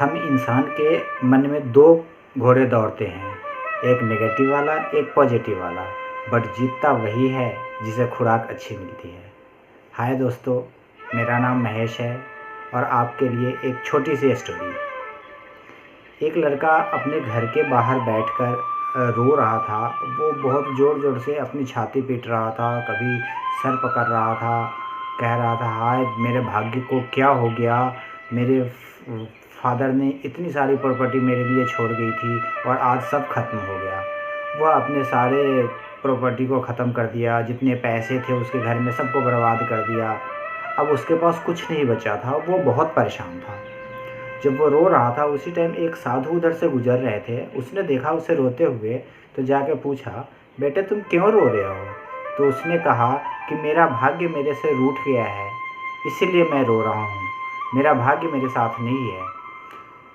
हम इंसान के मन में दो घोड़े दौड़ते हैं, एक नेगेटिव वाला, एक पॉजिटिव वाला। बट जीतता वही है जिसे खुराक अच्छी मिलती है। हाय दोस्तों, मेरा नाम महेश है और आपके लिए एक छोटी सी स्टोरी। एक लड़का अपने घर के बाहर बैठकर रो रहा था। वो बहुत ज़ोर ज़ोर से अपनी छाती पीट रहा था, कभी सर पकड़ रहा था, कह रहा था हाय मेरे भाग्य को क्या हो गया। मेरे फादर ने इतनी सारी प्रॉपर्टी मेरे लिए छोड़ गई थी और आज सब खत्म हो गया। वह अपने सारे प्रॉपर्टी को ख़त्म कर दिया, जितने पैसे थे उसके घर में सबको बर्बाद कर दिया। अब उसके पास कुछ नहीं बचा था, वो बहुत परेशान था। जब वो रो रहा था उसी टाइम एक साधु उधर से गुजर रहे थे। उसने देखा उसे रोते हुए तो जाके पूछा, बेटे तुम क्यों रो रहे हो? तो उसने कहा कि मेरा भाग्य मेरे से रूठ गया है, इसीलिए मैं रो रहा हूँ। मेरा भाग्य मेरे साथ नहीं है।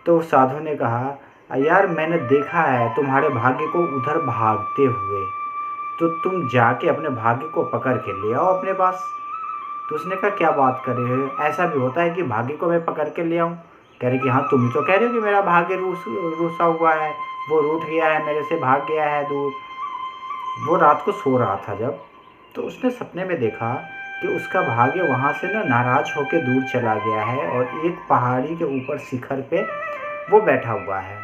तो उस साधु ने कहा, यार मैंने देखा है तुम्हारे भाग्य को उधर भागते हुए, तो तुम जाके अपने भाग्य को पकड़ के ले आओ अपने पास। तो उसने कहा क्या बात कर रहे हो, ऐसा भी होता है कि भाग्य को मैं पकड़ के ले आऊँ? कह रहे कि हाँ तुम ही तो कह रहे हो कि मेरा भाग्य रूसा हुआ है, वो रूठ गया है, मेरे से भाग गया है दूर। वो रात को सो रहा था जब, तो उसने सपने में देखा कि उसका भाग्य वहाँ से नाराज होकर दूर चला गया है और एक पहाड़ी के ऊपर शिखर पे वो बैठा हुआ है।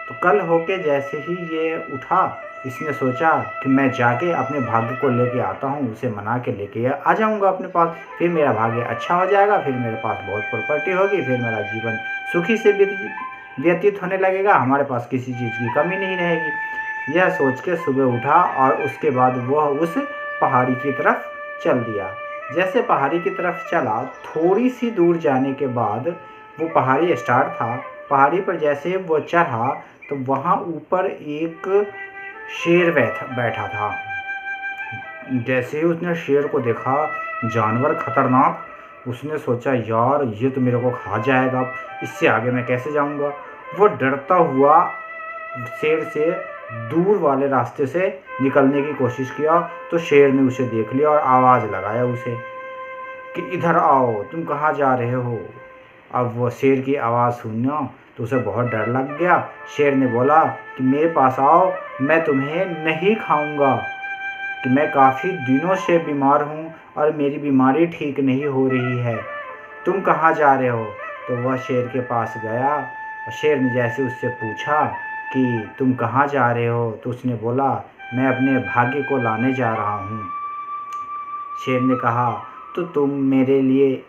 तो कल होके जैसे ही ये उठा, इसने सोचा कि मैं जाके अपने भाग्य को लेके आता हूँ, उसे मना के लेके आ जाऊँगा अपने पास। फिर मेरा भाग्य अच्छा हो जाएगा, फिर मेरे पास बहुत प्रॉपर्टी होगी, फिर मेरा जीवन सुखी से व्यतीत होने लगेगा, हमारे पास किसी चीज़ की कमी नहीं रहेगी। यह सोच के सुबह उठा और उसके बाद वह उस पहाड़ी की तरफ चल दिया। जैसे पहाड़ी की तरफ चला, थोड़ी सी दूर जाने के बाद वो पहाड़ी स्टार्ट था। पहाड़ी पर जैसे वो चढ़ा तो वहाँ ऊपर एक शेर बैठा था। जैसे ही उसने शेर को देखा, जानवर खतरनाक, उसने सोचा यार ये तो मेरे को खा जाएगा, इससे आगे मैं कैसे जाऊँगा। वो डरता हुआ शेर से दूर वाले रास्ते से निकलने की कोशिश किया, तो शेर ने उसे देख लिया और आवाज़ लगाया उसे कि इधर आओ, तुम कहाँ जा रहे हो। अब वो शेर की आवाज़ सुना तो उसे बहुत डर लग गया। शेर ने बोला कि मेरे पास आओ, मैं तुम्हें नहीं खाऊंगा, कि मैं काफ़ी दिनों से बीमार हूँ और मेरी बीमारी ठीक नहीं हो रही है। तुम कहाँ जा रहे हो? तो वह शेर के पास गया और शेर ने जैसे उससे पूछा कि तुम कहाँ जा रहे हो, तो उसने बोला मैं अपने भाग्य को लाने जा रहा हूँ। शेर ने कहा तो तुम मेरे लिए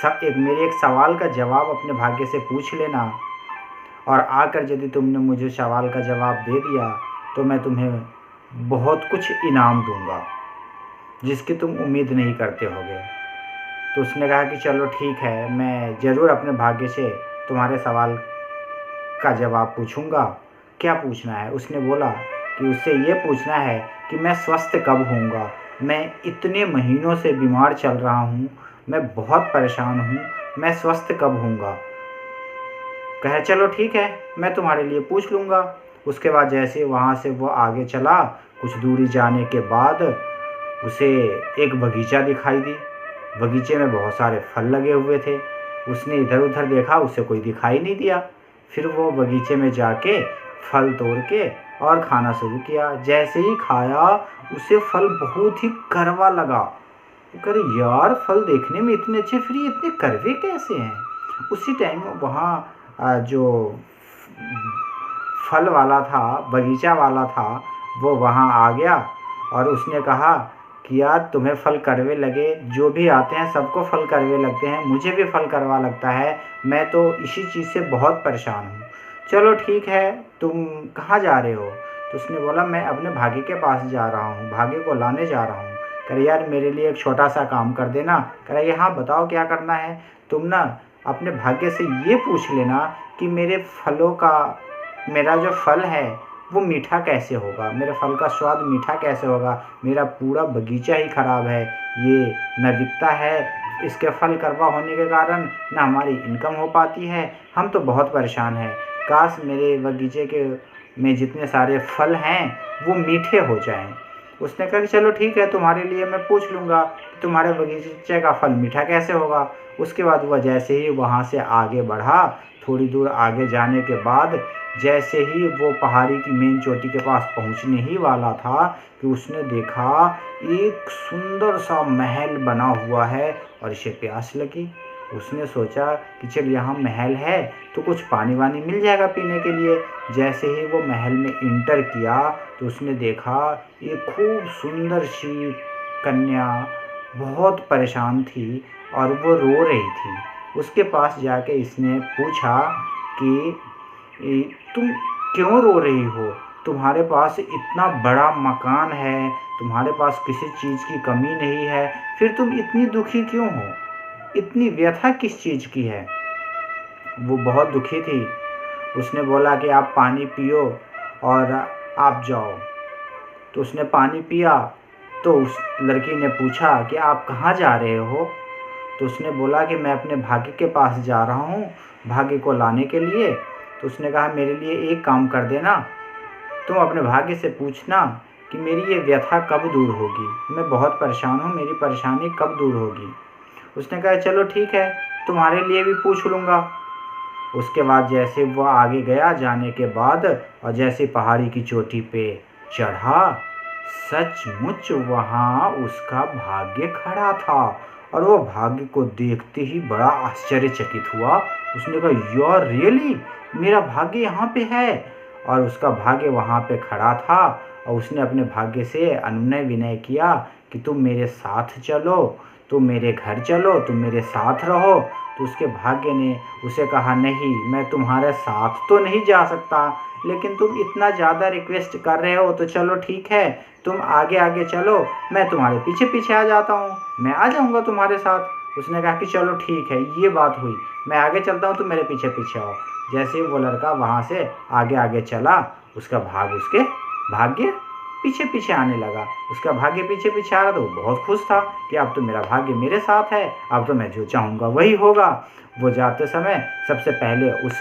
मेरे एक सवाल का जवाब अपने भाग्य से पूछ लेना, और आकर यदि तुमने मुझे सवाल का जवाब दे दिया तो मैं तुम्हें बहुत कुछ इनाम दूंगा जिसकी तुम उम्मीद नहीं करते होगे। तो उसने कहा कि चलो ठीक है, मैं ज़रूर अपने भाग्य से तुम्हारे सवाल का जवाब पूछूंगा। क्या पूछना है? उसने बोला कि उससे ये पूछना है कि मैं स्वस्थ कब होऊंगा। मैं इतने महीनों से बीमार चल रहा हूँ, मैं बहुत परेशान हूँ, मैं स्वस्थ कब होऊंगा। कहे चलो ठीक है, मैं तुम्हारे लिए पूछ लूँगा। उसके बाद जैसे वहाँ से वो आगे चला, कुछ दूरी जाने के बाद उसे एक बगीचा दिखाई दी। बगीचे में बहुत सारे फल लगे हुए थे। उसने इधर उधर देखा, उसे कोई दिखाई नहीं दिया। फिर वो बगीचे में जाके फल तोड़ के और खाना शुरू किया। जैसे ही खाया उसे फल बहुत ही कड़वा लगा। कर यार फल देखने में इतने अच्छे, फिर ये इतने कड़वे कैसे हैं? उसी टाइम वहाँ जो फल वाला था, बगीचा वाला था, वो वहाँ आ गया और उसने कहा कि यार तुम्हें फल कड़वे लगे, जो भी आते हैं सबको फल कड़वे लगते हैं, मुझे भी फल कड़वा लगता है, मैं तो इसी चीज़ से बहुत परेशान हूँ। चलो ठीक है, तुम कहाँ जा रहे हो? तो उसने बोला मैं अपने भाग्य के पास जा रहा हूँ, भाग्य को लाने जा रहा हूँ। कह रहे यार मेरे लिए एक छोटा सा काम कर देना। कह रहे हाँ बताओ क्या करना है। तुम अपने भाग्य से ये पूछ लेना कि मेरा जो फल है वो मीठा कैसे होगा, मेरे फल का स्वाद मीठा कैसे होगा। मेरा पूरा बगीचा ही ख़राब है, ये न बिकता है, इसके फल कड़वा होने के कारण न हमारी इनकम हो पाती है, हम तो बहुत परेशान हैं। काश मेरे बगीचे में जितने सारे फल हैं वो मीठे हो जाएं। उसने कहा कि चलो ठीक है, तुम्हारे लिए मैं पूछ लूँगा कि तुम्हारे बगीचे का फल मीठा कैसे होगा। उसके बाद वह जैसे ही वहाँ से आगे बढ़ा, थोड़ी दूर आगे जाने के बाद जैसे ही वो पहाड़ी की मेन चोटी के पास पहुँचने ही वाला था कि उसने देखा एक सुंदर सा महल बना हुआ है और इसे प्यास लगी। उसने सोचा कि चल यहाँ महल है तो कुछ पानी वानी मिल जाएगा पीने के लिए। जैसे ही वो महल में इंटर किया तो उसने देखा एक खूब सुंदर सी कन्या बहुत परेशान थी और वो रो रही थी। उसके पास जाके इसने पूछा कि तुम क्यों रो रही हो? तुम्हारे पास इतना बड़ा मकान है, तुम्हारे पास किसी चीज़ की कमी नहीं है, फिर तुम इतनी दुखी क्यों हो? इतनी व्यथा किस चीज़ की है? वो बहुत दुखी थी। उसने बोला कि आप पानी पियो और आप जाओ। तो उसने पानी पिया। तो उस लड़की ने पूछा कि आप कहाँ जा रहे हो? तो उसने बोला कि मैं अपने भाग्य के पास जा रहा हूँ, भाग्य को लाने के लिए। तो उसने कहा मेरे लिए एक काम कर देना, तुम अपने भाग्य से पूछना कि मेरी ये व्यथा कब दूर होगी, मैं बहुत परेशान हूँ, मेरी परेशानी कब दूर होगी। उसने कहा चलो ठीक है, तुम्हारे लिए भी पूछ लूँगा। उसके बाद जैसे वो आगे गया जाने के बाद और जैसे पहाड़ी की चोटी पे चढ़ा, सचमुच वहाँ उसका भाग्य खड़ा था और वो भाग्य को देखते ही बड़ा आश्चर्यचकित हुआ। उसने कहा यार रियली, मेरा भाग्य यहाँ पे है। और उसका भाग्य वहाँ पे खड़ा था और उसने अपने भाग्य से अनुनय विनय किया कि तुम मेरे साथ चलो, तुम मेरे घर चलो, तुम मेरे साथ रहो। तो उसके भाग्य ने उसे कहा नहीं, मैं तुम्हारे साथ तो नहीं जा सकता, लेकिन तुम इतना ज़्यादा रिक्वेस्ट कर रहे हो तो चलो ठीक है, तुम आगे आगे चलो, मैं तुम्हारे पीछे पीछे आ जाता हूँ, मैं आ जाऊँगा तुम्हारे साथ। उसने कहा कि चलो ठीक है, ये बात हुई, मैं आगे चलता हूँ, तुम मेरे पीछे पीछे आओ। जैसे ही वो लड़का वहाँ से आगे आगे चला, उसका उसके भाग्य पीछे पीछे आने लगा। उसका भाग्य पीछे पीछे आ रहा, तो वो बहुत खुश था कि अब तो मेरा भाग्य मेरे साथ है, अब तो मैं जो चाहूँगा वही होगा। वो जाते समय सबसे पहले उस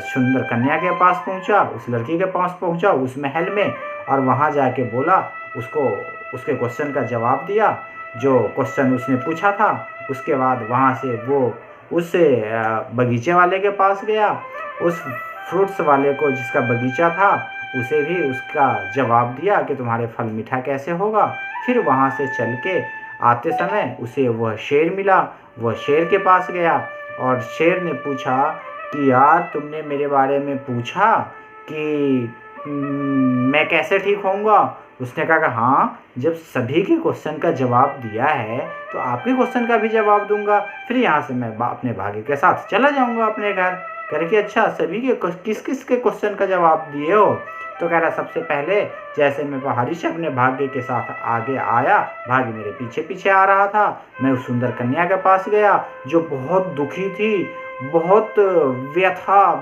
सुंदर कन्या के पास पहुँचा, उस लड़की के पास पहुँचा, उस महल में, और वहाँ जाके बोला, उसको उसके क्वेश्चन का जवाब दिया जो क्वेश्चन उसने पूछा था। उसके बाद वहाँ से वो उस बगीचे वाले के पास गया, उस फ्रूट्स वाले को जिसका बगीचा था उसे भी उसका जवाब दिया कि तुम्हारे फल मीठा कैसे होगा। फिर वहाँ से चल के आते समय उसे वह शेर मिला। वह शेर के पास गया और शेर ने पूछा कि यार तुमने मेरे बारे में पूछा कि मैं कैसे ठीक होऊंगा। उसने कहा कि हाँ, जब सभी के क्वेश्चन का जवाब दिया है तो आपके क्वेश्चन का भी जवाब दूंगा, फिर यहाँ से मैं अपने भाग्य के साथ चला जाऊंगा अपने घर। करके अच्छा सभी के किस किस के क्वेश्चन का जवाब दिए हो? तो कह रहा सबसे पहले जैसे मैं पहाड़ी से अपने भाग्य के साथ आगे आया, भाग्य मेरे पीछे पीछे आ रहा था, मैं उस सुंदर कन्या के पास गया जो बहुत दुखी थी, बहुत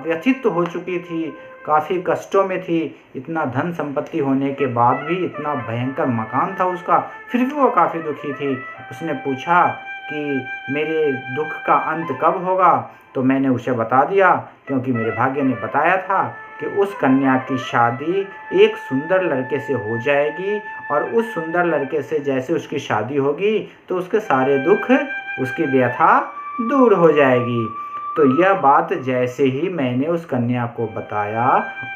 व्यथित हो चुकी थी, काफ़ी कष्टों में थी। इतना धन संपत्ति होने के बाद भी, इतना भयंकर मकान था उसका, फिर भी वो काफ़ी दुखी थी। उसने पूछा कि मेरे दुख का अंत कब होगा? तो मैंने उसे बता दिया, क्योंकि मेरे भाग्य ने बताया था कि उस कन्या की शादी एक सुंदर लड़के से हो जाएगी और उस सुंदर लड़के से जैसे उसकी शादी होगी तो उसके सारे दुख, उसकी व्यथा दूर हो जाएगी। तो यह बात जैसे ही मैंने उस कन्या को बताया,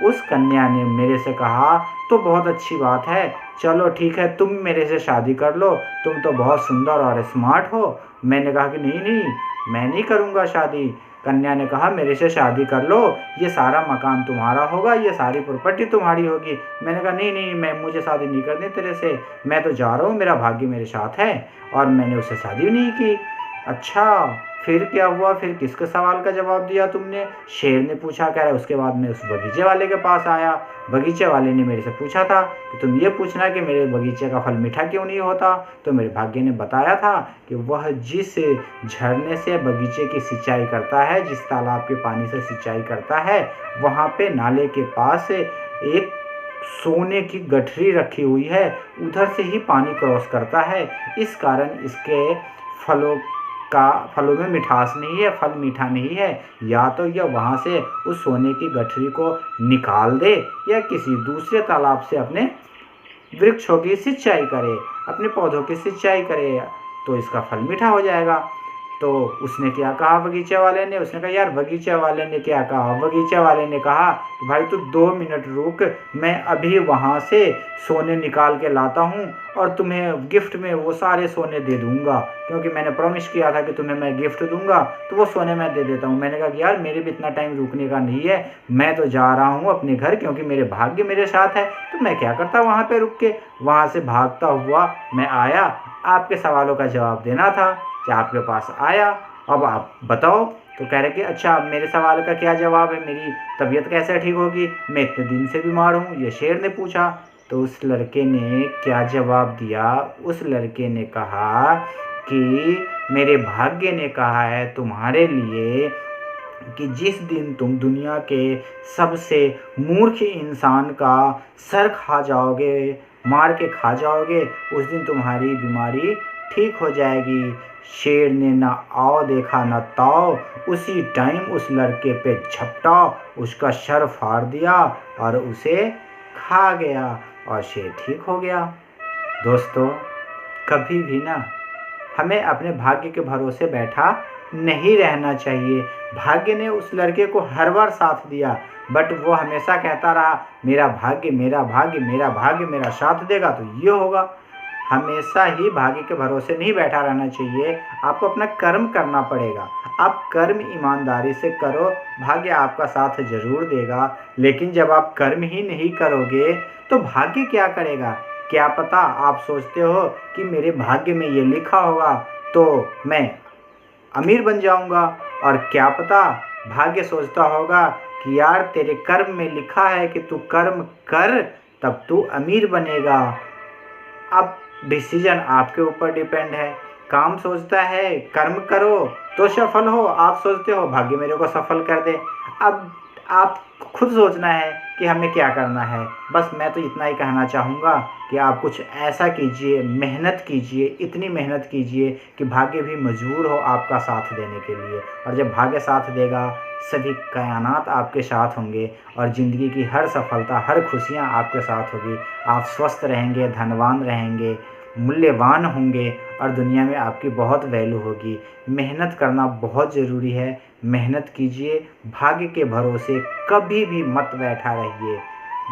उस कन्या ने मेरे से कहा तो बहुत अच्छी बात है, चलो ठीक है, तुम मेरे से शादी कर लो, तुम तो बहुत सुंदर और स्मार्ट हो। मैंने कहा कि नहीं नहीं, मैं नहीं करूँगा शादी। कन्या ने कहा मेरे से शादी कर लो, ये सारा मकान तुम्हारा होगा, ये सारी प्रॉपर्टी तुम्हारी होगी। मैंने कहा नहीं नहीं, मुझे शादी नहीं करनी तेरे से, मैं तो जा रहा हूँ, मेरा भाग्य मेरे साथ है। और मैंने उससे शादी नहीं की। अच्छा फिर क्या हुआ? फिर किसके सवाल का जवाब दिया तुमने? शेर ने पूछा। कह रहा है उसके बाद मैं उस बगीचे वाले के पास आया, बगीचे वाले ने मेरे से पूछा था कि तुम ये पूछना कि मेरे बगीचे का फल मीठा क्यों नहीं होता। तो मेरे भाग्य ने बताया था कि वह जिस झरने से बगीचे की सिंचाई करता है, जिस तालाब के पानी से सिंचाई करता है, वहाँ पे नाले के पास एक सोने की गठरी रखी हुई है, उधर से ही पानी क्रॉस करता है। इस कारण इसके फलों में मिठास नहीं है, फल मीठा नहीं है। या तो यह वहाँ से उस सोने की गठरी को निकाल दे या किसी दूसरे तालाब से अपने वृक्षों की सिंचाई करे, अपने पौधों की सिंचाई करे, तो इसका फल मीठा हो जाएगा। तो उसने क्या कहा बगीचे वाले ने? उसने कहा यार बगीचे वाले ने क्या कहा? बगीचे वाले ने कहा कि भाई तू 2 मिनट रुक, मैं अभी वहाँ से सोने निकाल के लाता हूँ और तुम्हें गिफ्ट में वो सारे सोने दे दूँगा, क्योंकि मैंने प्रॉमिस किया था कि तुम्हें मैं गिफ्ट दूँगा, तो वो सोने मैं दे देता हूँ। मैंने कहा कि यार मेरे भी इतना टाइम रुकने का नहीं है, मैं तो जा रहा हूँ अपने घर, क्योंकि मेरे भाग्य मेरे साथ है। तो मैं क्या करता वहाँ पे रुक के? वहाँ से भागता हुआ मैं आया, आपके सवालों का जवाब देना था कि आपके पास आया, अब आप बताओ। तो कह रहे कि अच्छा मेरे सवाल का क्या जवाब है, मेरी तबीयत कैसे ठीक होगी, मैं इतने दिन से बीमार हूँ, ये शेर ने पूछा। तो उस लड़के ने क्या जवाब दिया? उस लड़के ने कहा कि मेरे भाग्य ने कहा है तुम्हारे लिए कि जिस दिन तुम दुनिया के सबसे मूर्ख इंसान का सर खा जाओगे, मार के खा जाओगे, उस दिन तुम्हारी बीमारी ठीक हो जाएगी। शेर ने ना आओ देखा ना ताओ, उसी टाइम उस लड़के पे झपटा, उसका सर फाड़ दिया और उसे खा गया और शेर ठीक हो गया। दोस्तों, कभी भी ना हमें अपने भाग्य के भरोसे बैठा नहीं रहना चाहिए। भाग्य ने उस लड़के को हर बार साथ दिया, बट वो हमेशा कहता रहा मेरा भाग्य मेरा भाग्य मेरा भाग्य मेरा साथ देगा तो ये होगा। हमेशा ही भाग्य के भरोसे नहीं बैठा रहना चाहिए, आपको अपना कर्म करना पड़ेगा। आप कर्म ईमानदारी से करो, भाग्य आपका साथ ज़रूर देगा। लेकिन जब आप कर्म ही नहीं करोगे तो भाग्य क्या करेगा? क्या पता आप सोचते हो कि मेरे भाग्य में ये लिखा होगा तो मैं अमीर बन जाऊंगा, और क्या पता भाग्य सोचता होगा कि यार तेरे कर्म में लिखा है कि तू कर्म कर तब तू अमीर बनेगा। अब डिसीजन आपके ऊपर डिपेंड है। काम सोचता है कर्म करो तो सफल हो, आप सोचते हो भाग्य मेरे को सफल कर दे। अब आप खुद सोचना है कि हमें क्या करना है। बस मैं तो इतना ही कहना चाहूँगा कि आप कुछ ऐसा कीजिए, मेहनत कीजिए, इतनी मेहनत कीजिए कि भाग्य भी मजबूर हो आपका साथ देने के लिए। और जब भाग्य साथ देगा, सभी कायनात आपके साथ होंगे और ज़िंदगी की हर सफलता, हर खुशियाँ आपके साथ होगी। आप स्वस्थ रहेंगे, धनवान रहेंगे, मूल्यवान होंगे और दुनिया में आपकी बहुत वैल्यू होगी। मेहनत करना बहुत ज़रूरी है, मेहनत कीजिए। भाग्य के भरोसे कभी भी मत बैठा रहिए।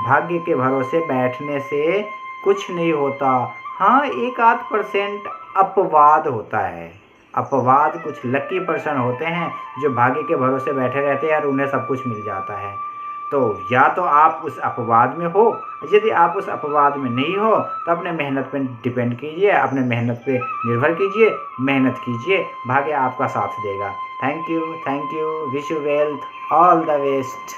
भाग्य के भरोसे बैठने से कुछ नहीं होता। हाँ, 1-8% अपवाद होता है। अपवाद कुछ लकी पर्सन होते हैं जो भाग्य के भरोसे बैठे रहते हैं और उन्हें सब कुछ मिल जाता है। तो या तो आप उस अपवाद में हो, यदि आप उस अपवाद में नहीं हो तो अपने मेहनत पे डिपेंड कीजिए, अपने मेहनत पे निर्भर कीजिए, मेहनत कीजिए, भाग्य आपका साथ देगा। Thank you, wish you wealth, all the best.